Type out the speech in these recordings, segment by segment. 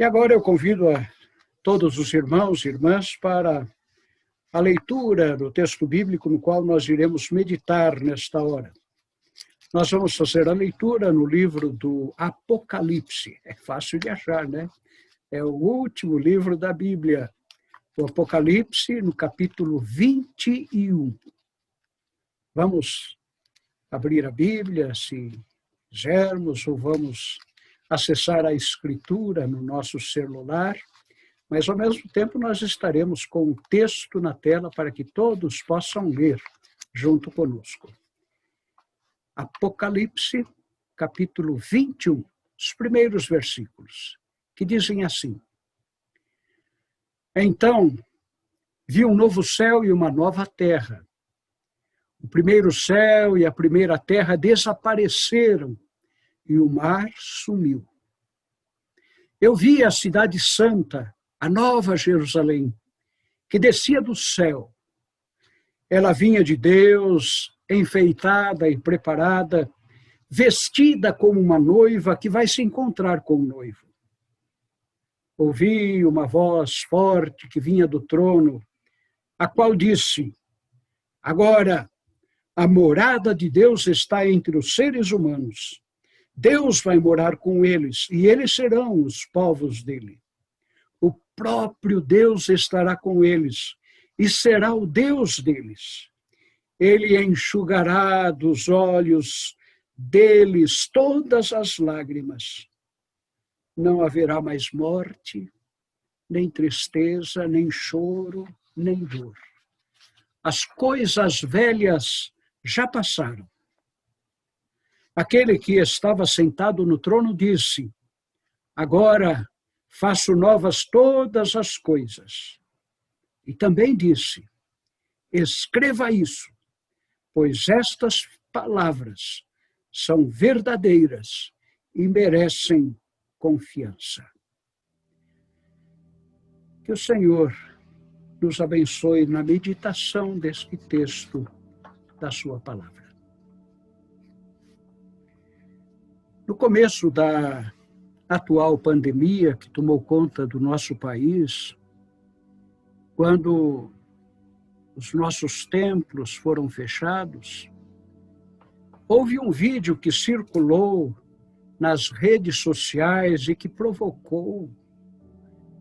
E agora eu convido a todos os irmãos e irmãs para a leitura do texto bíblico no qual nós iremos meditar nesta hora. Nós vamos fazer a leitura no livro do Apocalipse. É fácil de achar, né? É o último livro da Bíblia. O Apocalipse, no capítulo 21. Vamos abrir a Bíblia, se quisermos, ou vamos acessar a Escritura no nosso celular, mas ao mesmo tempo nós estaremos com o texto na tela para que todos possam ler junto conosco. Apocalipse, capítulo 21, os primeiros versículos, que dizem assim: Então, vi um novo céu e uma nova terra. O primeiro céu e a primeira terra desapareceram e o mar sumiu. Eu vi a cidade santa, a nova Jerusalém, que descia do céu. Ela vinha de Deus, enfeitada e preparada, vestida como uma noiva que vai se encontrar com o noivo. Ouvi uma voz forte que vinha do trono, a qual disse: Agora, a morada de Deus está entre os seres humanos. Deus vai morar com eles, e eles serão os povos dele. O próprio Deus estará com eles, e será o Deus deles. Ele enxugará dos olhos deles todas as lágrimas. Não haverá mais morte, nem tristeza, nem choro, nem dor. As coisas velhas já passaram. Aquele que estava sentado no trono disse: Agora faço novas todas as coisas. E também disse: Escreva isso, pois estas palavras são verdadeiras e merecem confiança. Que o Senhor nos abençoe na meditação deste texto da sua palavra. No começo da atual pandemia que tomou conta do nosso país, quando os nossos templos foram fechados, houve um vídeo que circulou nas redes sociais e que provocou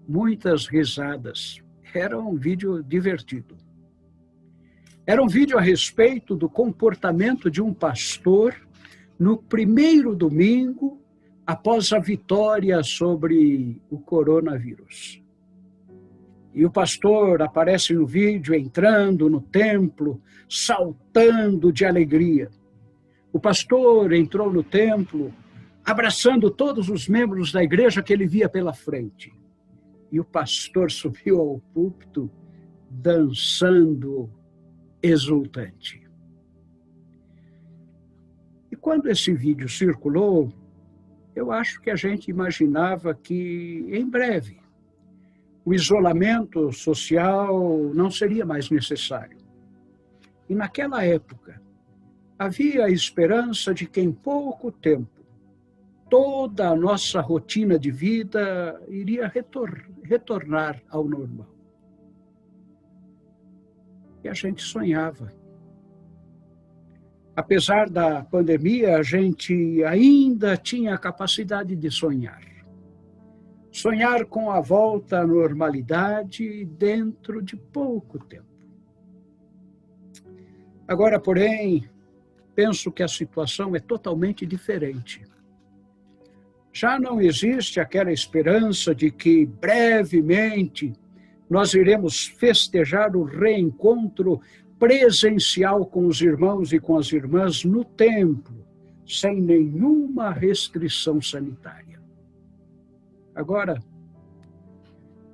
muitas risadas. Era um vídeo divertido. Era um vídeo a respeito do comportamento de um pastor no primeiro domingo após a vitória sobre o coronavírus. E o pastor aparece no vídeo entrando no templo, saltando de alegria. O pastor entrou no templo abraçando todos os membros da igreja que ele via pela frente. E o pastor subiu ao púlpito dançando exultante. E quando esse vídeo circulou, eu acho que a gente imaginava que, em breve, o isolamento social não seria mais necessário. E naquela época, havia a esperança de que em pouco tempo, toda a nossa rotina de vida iria retornar ao normal. E a gente sonhava. Apesar da pandemia, a gente ainda tinha a capacidade de sonhar. Sonhar com a volta à normalidade dentro de pouco tempo. Agora, porém, penso que a situação é totalmente diferente. Já não existe aquela esperança de que, brevemente, nós iremos festejar o reencontro presencial com os irmãos e com as irmãs no templo, sem nenhuma restrição sanitária. Agora,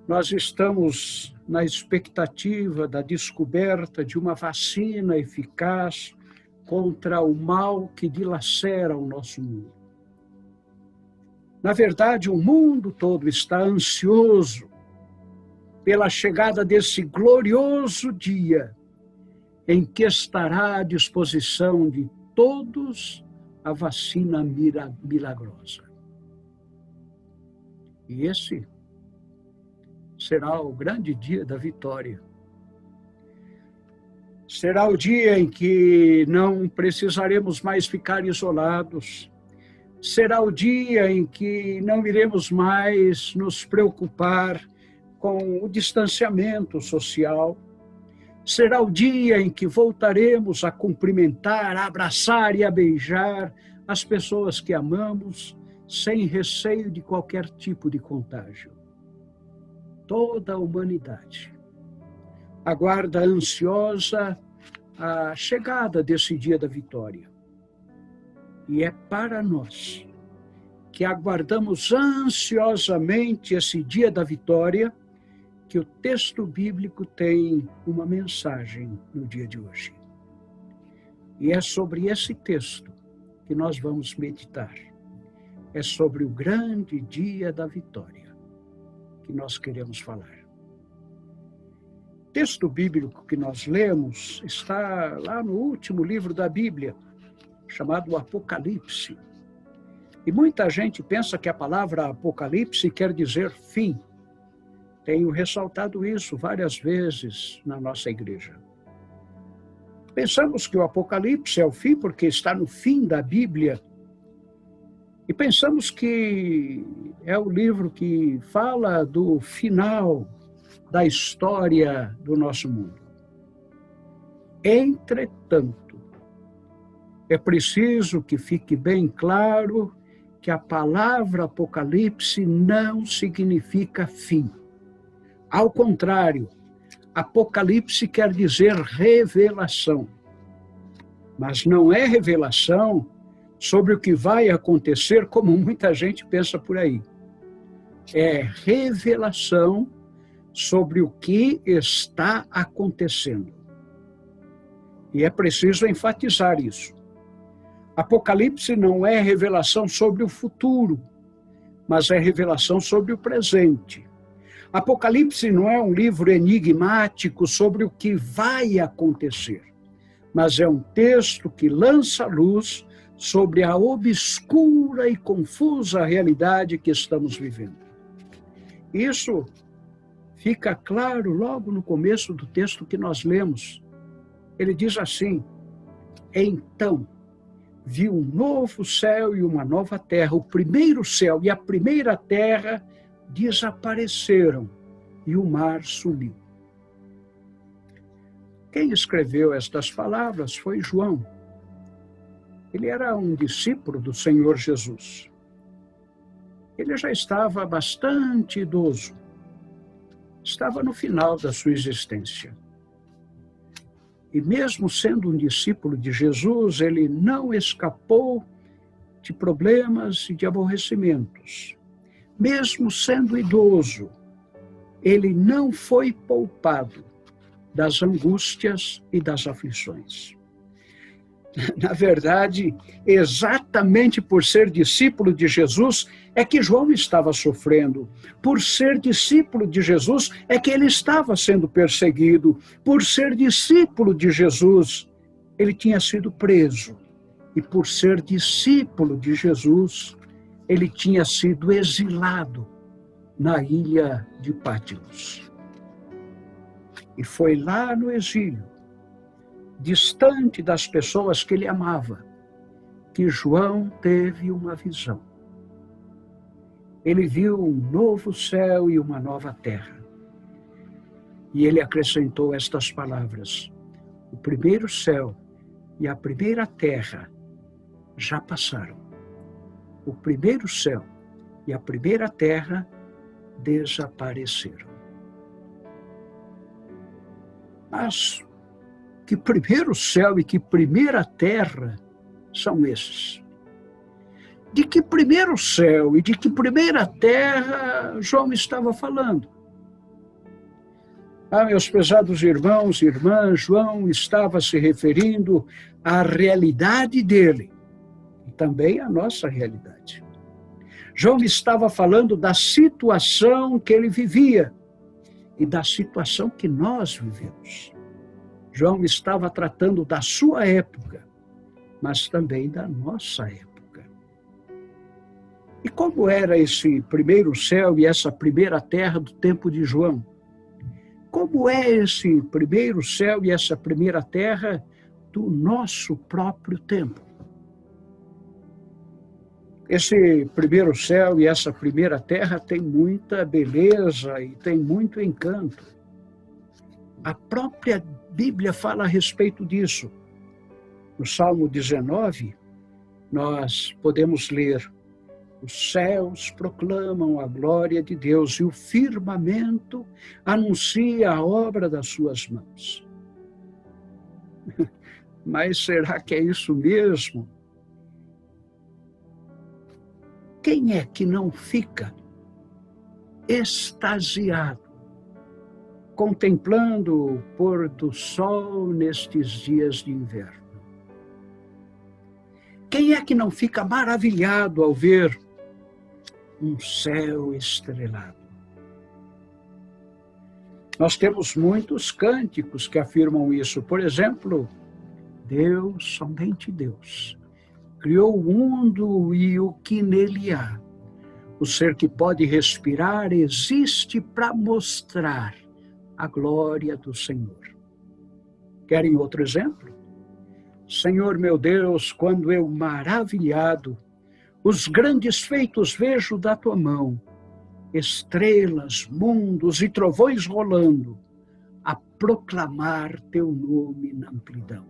nós estamos na expectativa da descoberta de uma vacina eficaz contra o mal que dilacera o nosso mundo. Na verdade, o mundo todo está ansioso pela chegada desse glorioso dia em que estará à disposição de todos a vacina milagrosa. E esse será o grande dia da vitória. Será o dia em que não precisaremos mais ficar isolados. Será o dia em que não iremos mais nos preocupar com o distanciamento social. Será o dia em que voltaremos a cumprimentar, a abraçar e a beijar as pessoas que amamos, sem receio de qualquer tipo de contágio. Toda a humanidade aguarda ansiosa a chegada desse dia da vitória. E é para nós, que aguardamos ansiosamente esse dia da vitória, que o texto bíblico tem uma mensagem no dia de hoje. E é sobre esse texto que nós vamos meditar. É sobre o grande dia da vitória que nós queremos falar. O texto bíblico que nós lemos está lá no último livro da Bíblia, chamado Apocalipse. E muita gente pensa que a palavra Apocalipse quer dizer fim. Tenho ressaltado isso várias vezes na nossa igreja. Pensamos que o Apocalipse é o fim porque está no fim da Bíblia. E pensamos que é o livro que fala do final da história do nosso mundo. Entretanto, é preciso que fique bem claro que a palavra Apocalipse não significa fim. Ao contrário, Apocalipse quer dizer revelação. Mas não é revelação sobre o que vai acontecer, como muita gente pensa por aí. É revelação sobre o que está acontecendo. E é preciso enfatizar isso. Apocalipse não é revelação sobre o futuro, mas é revelação sobre o presente. Apocalipse não é um livro enigmático sobre o que vai acontecer, mas é um texto que lança luz sobre a obscura e confusa realidade que estamos vivendo. Isso fica claro logo no começo do texto que nós lemos. Ele diz assim: então vi um novo céu e uma nova terra. O primeiro céu e a primeira terra desapareceram e o mar sumiu. Quem escreveu estas palavras foi João. Ele era um discípulo do Senhor Jesus. Ele já estava bastante idoso. Estava no final da sua existência. E mesmo sendo um discípulo de Jesus, ele não escapou de problemas e de aborrecimentos. Mesmo sendo idoso, ele não foi poupado das angústias e das aflições. Na verdade, exatamente por ser discípulo de Jesus, é que João estava sofrendo. Por ser discípulo de Jesus, é que ele estava sendo perseguido. Por ser discípulo de Jesus, ele tinha sido preso. E por ser discípulo de Jesus, ele tinha sido exilado na ilha de Pátimos. E foi lá no exílio, distante das pessoas que ele amava, que João teve uma visão. Ele viu um novo céu e uma nova terra. E ele acrescentou estas palavras: o primeiro céu e a primeira terra já passaram. O primeiro céu e a primeira terra desapareceram. Mas que primeiro céu e que primeira terra são esses? De que primeiro céu e de que primeira terra João estava falando? Meus pesados irmãos e irmãs, João estava se referindo à realidade dele e também à nossa realidade. João estava falando da situação que ele vivia e da situação que nós vivemos. João estava tratando da sua época, mas também da nossa época. E como era esse primeiro céu e essa primeira terra do tempo de João? Como é esse primeiro céu e essa primeira terra do nosso próprio tempo? Esse primeiro céu e essa primeira terra tem muita beleza e tem muito encanto. A própria Bíblia fala a respeito disso. No Salmo 19, nós podemos ler: os céus proclamam a glória de Deus e o firmamento anuncia a obra das suas mãos. Mas será que é isso mesmo? Quem é que não fica extasiado, contemplando o pôr do sol nestes dias de inverno? Quem é que não fica maravilhado ao ver um céu estrelado? Nós temos muitos cânticos que afirmam isso. Por exemplo, Deus, somente Deus, criou o mundo e o que nele há. O ser que pode respirar existe para mostrar a glória do Senhor. Querem outro exemplo? Senhor meu Deus, quando eu maravilhado, os grandes feitos vejo da tua mão, estrelas, mundos e trovões rolando, a proclamar teu nome na amplidão.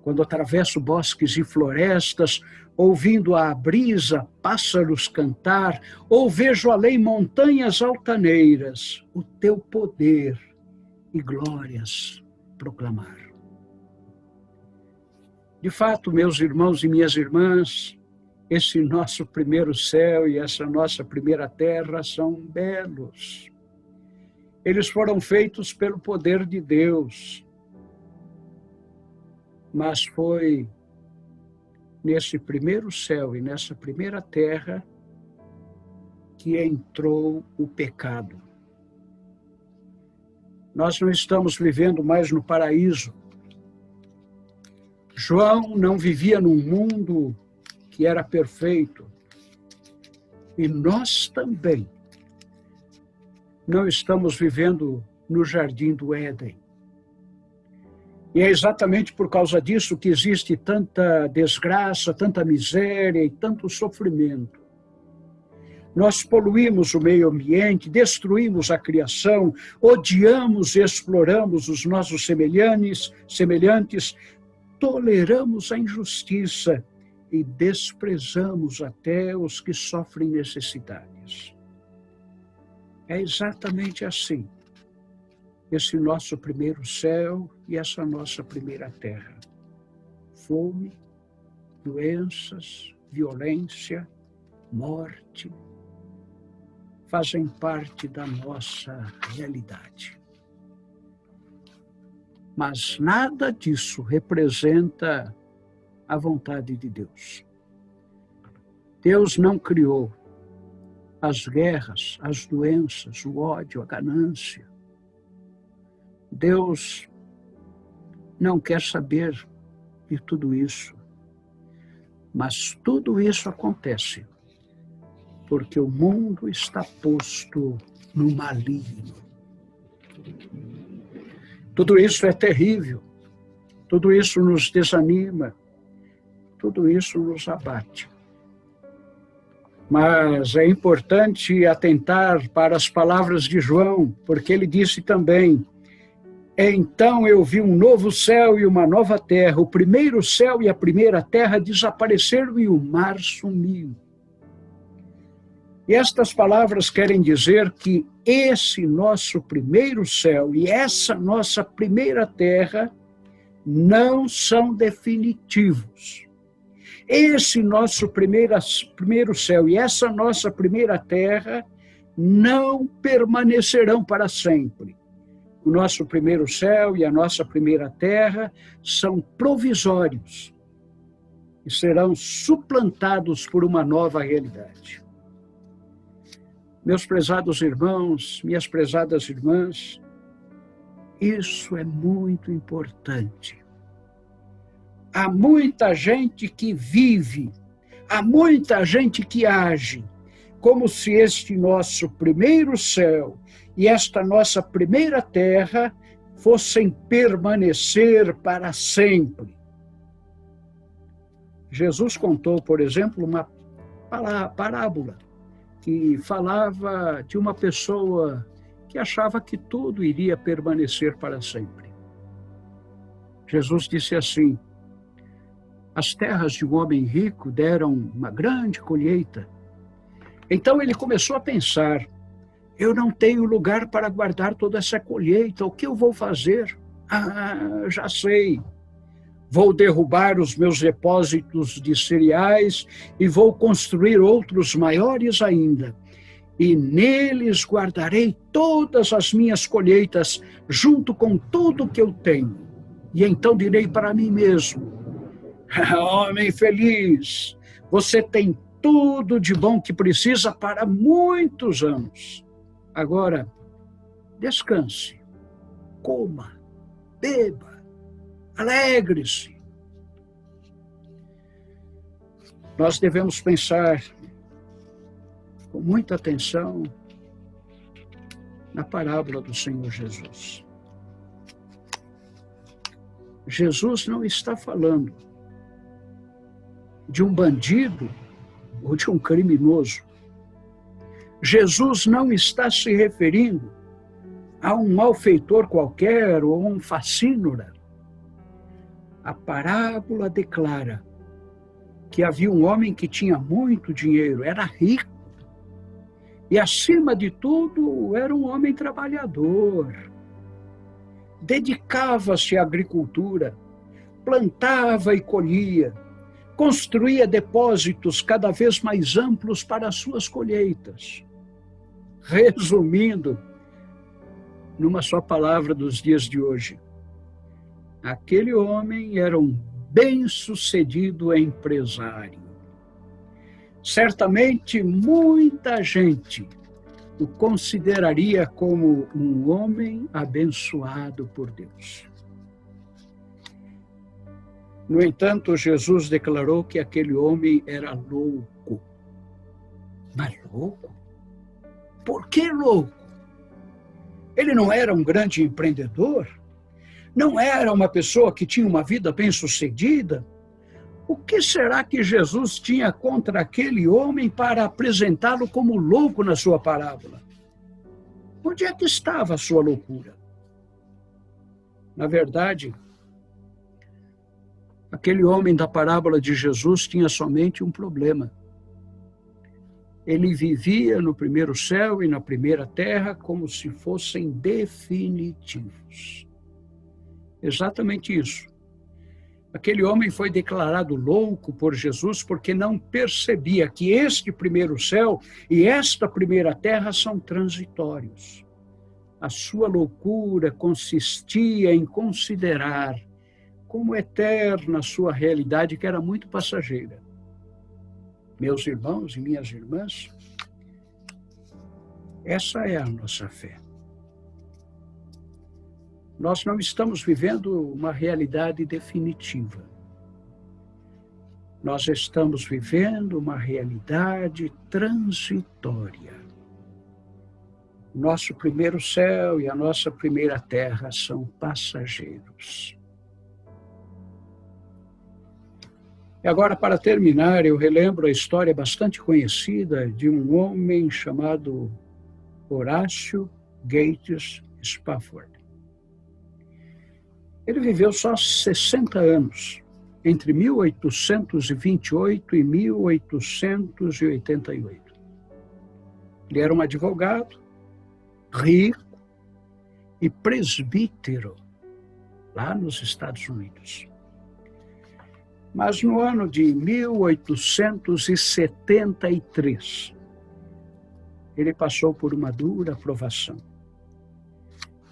Quando atravesso bosques e florestas, ouvindo a brisa, pássaros cantar, ou vejo além montanhas altaneiras, o teu poder e glórias proclamar. De fato, meus irmãos e minhas irmãs, esse nosso primeiro céu e essa nossa primeira terra são belos. Eles foram feitos pelo poder de Deus. Mas foi nesse primeiro céu e nessa primeira terra que entrou o pecado. Nós não estamos vivendo mais no paraíso. João não vivia num mundo que era perfeito. E nós também não estamos vivendo no jardim do Éden. E é exatamente por causa disso que existe tanta desgraça, tanta miséria e tanto sofrimento. Nós poluímos o meio ambiente, destruímos a criação, odiamos e exploramos os nossos semelhantes, toleramos a injustiça e desprezamos até os que sofrem necessidades. É exatamente assim esse nosso primeiro céu e essa nossa primeira terra. Fome, doenças, violência, morte, fazem parte da nossa realidade. Mas nada disso representa a vontade de Deus. Deus não criou as guerras, as doenças, o ódio, a ganância. Deus não quer saber de tudo isso. Mas tudo isso acontece porque o mundo está posto no maligno. Tudo isso é terrível. Tudo isso nos desanima. Tudo isso nos abate. Mas é importante atentar para as palavras de João, porque ele disse também: então eu vi um novo céu e uma nova terra. O primeiro céu e a primeira terra desapareceram e o mar sumiu. E estas palavras querem dizer que esse nosso primeiro céu e essa nossa primeira terra não são definitivos. Esse nosso primeiro céu e essa nossa primeira terra não permanecerão para sempre. O nosso primeiro céu e a nossa primeira terra são provisórios e serão suplantados por uma nova realidade. Meus prezados irmãos, minhas prezadas irmãs, isso é muito importante. Há muita gente que vive Há muita gente que age como se este nosso primeiro céu e esta nossa primeira terra fossem permanecer para sempre. Jesus contou, por exemplo, uma parábola que falava de uma pessoa que achava que tudo iria permanecer para sempre. Jesus disse assim: as terras de um homem rico deram uma grande colheita. Então ele começou a pensar: eu não tenho lugar para guardar toda essa colheita, o que eu vou fazer? Já sei. Vou derrubar os meus depósitos de cereais e vou construir outros maiores ainda. E neles guardarei todas as minhas colheitas, junto com tudo que eu tenho. E então direi para mim mesmo: homem feliz, você tem tudo de bom que precisa para muitos anos. Agora, descanse, coma, beba, alegre-se. Nós devemos pensar com muita atenção na parábola do Senhor Jesus. Jesus não está falando de um bandido ou de um criminoso. Jesus não está se referindo a um malfeitor qualquer ou um facínora. A parábola declara que havia um homem que tinha muito dinheiro, era rico. E, acima de tudo, era um homem trabalhador. Dedicava-se à agricultura, plantava e colhia, construía depósitos cada vez mais amplos para as suas colheitas. Resumindo, numa só palavra dos dias de hoje, aquele homem era um bem-sucedido empresário. Certamente muita gente o consideraria como um homem abençoado por Deus. No entanto, Jesus declarou que aquele homem era louco. Mas louco? Por que louco? Ele não era um grande empreendedor? Não era uma pessoa que tinha uma vida bem-sucedida? O que será que Jesus tinha contra aquele homem para apresentá-lo como louco na sua parábola? Onde é que estava a sua loucura? Na verdade, aquele homem da parábola de Jesus tinha somente um problema. Ele vivia no primeiro céu e na primeira terra como se fossem definitivos. Exatamente isso. Aquele homem foi declarado louco por Jesus porque não percebia que este primeiro céu e esta primeira terra são transitórios. A sua loucura consistia em considerar como eterna a sua realidade, que era muito passageira. Meus irmãos e minhas irmãs, essa é a nossa fé. Nós não estamos vivendo uma realidade definitiva. Nós estamos vivendo uma realidade transitória. Nosso primeiro céu e a nossa primeira terra são passageiros. E agora, para terminar, eu relembro a história bastante conhecida de um homem chamado Horácio Gates Spafford. Ele viveu só 60 anos, entre 1828 e 1888. Ele era um advogado, rico e presbítero, lá nos Estados Unidos. Mas no ano de 1873, ele passou por uma dura provação.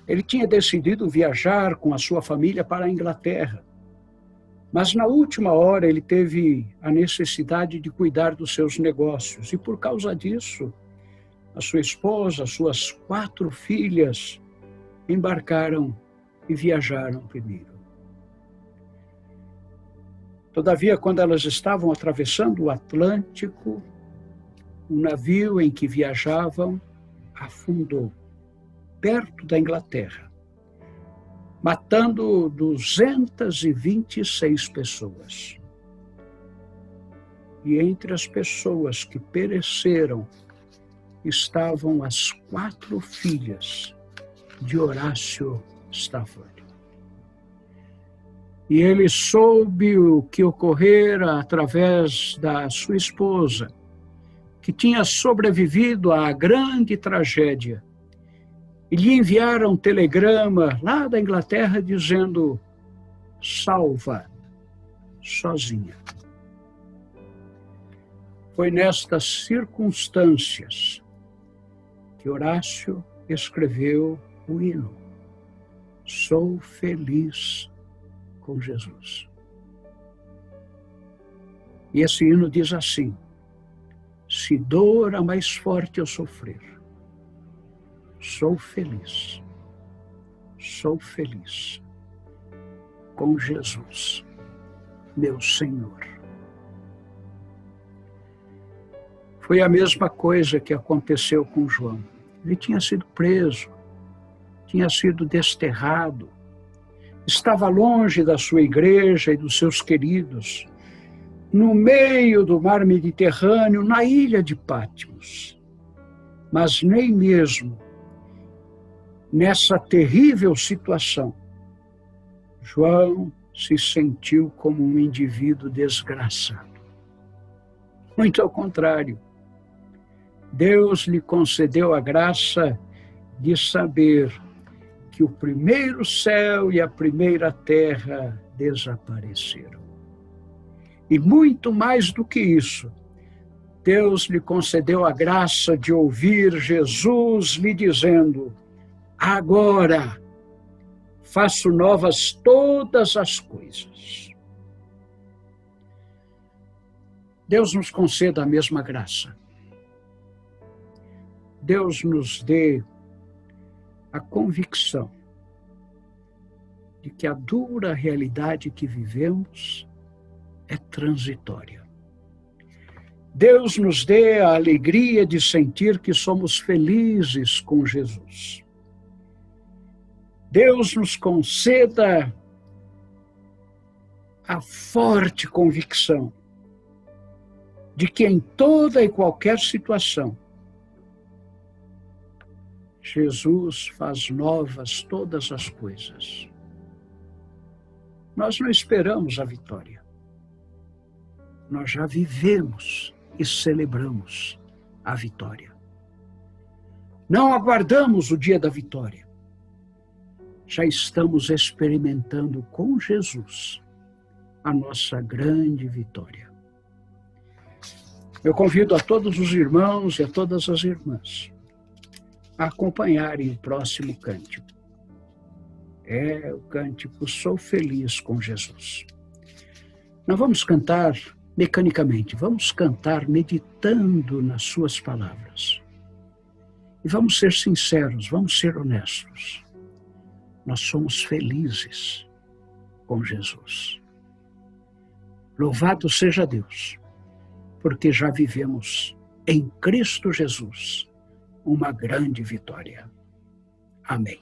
Ele tinha decidido viajar com a sua família para a Inglaterra, mas na última hora ele teve a necessidade de cuidar dos seus negócios e, por causa disso, a sua esposa, as suas 4 filhas embarcaram e viajaram primeiro. Todavia, quando elas estavam atravessando o Atlântico, um navio em que viajavam afundou, perto da Inglaterra, matando 226 pessoas. E entre as pessoas que pereceram estavam as 4 filhas de Horácio Stafford. E ele soube o que ocorrera através da sua esposa, que tinha sobrevivido à grande tragédia. E lhe enviaram um telegrama lá da Inglaterra dizendo: salva, sozinha. Foi nestas circunstâncias que Horácio escreveu o hino Sou Feliz com Jesus. E esse hino diz assim: se dor a mais forte eu sofrer, sou feliz com Jesus, meu Senhor. Foi a mesma coisa que aconteceu com João. Ele tinha sido preso, tinha sido desterrado, estava longe da sua igreja e dos seus queridos, no meio do mar Mediterrâneo, na ilha de Patmos. Mas nem mesmo nessa terrível situação, João se sentiu como um indivíduo desgraçado. Muito ao contrário, Deus lhe concedeu a graça de saber que o primeiro céu e a primeira terra desapareceram. E muito mais do que isso, Deus lhe concedeu a graça de ouvir Jesus lhe dizendo: agora faço novas todas as coisas. Deus nos conceda a mesma graça. Deus nos dê a convicção de que a dura realidade que vivemos é transitória. Deus nos dê a alegria de sentir que somos felizes com Jesus. Deus nos conceda a forte convicção de que em toda e qualquer situação, Jesus faz novas todas as coisas. Nós não esperamos a vitória. Nós já vivemos e celebramos a vitória. Não aguardamos o dia da vitória. Já estamos experimentando com Jesus a nossa grande vitória. Eu convido a todos os irmãos e a todas as irmãs a acompanharem o próximo cântico. É o cântico Sou Feliz com Jesus. Não vamos cantar mecanicamente, vamos cantar meditando nas suas palavras. E vamos ser sinceros, vamos ser honestos. Nós somos felizes com Jesus. Louvado seja Deus, porque já vivemos em Cristo Jesus uma grande vitória. Amém.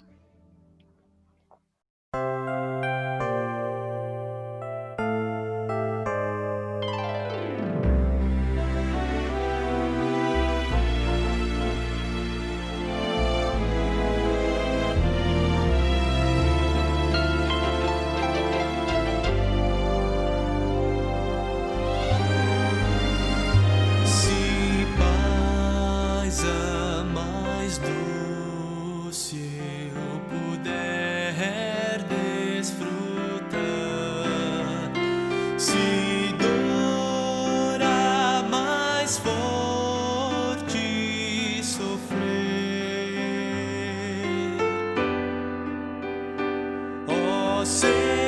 Say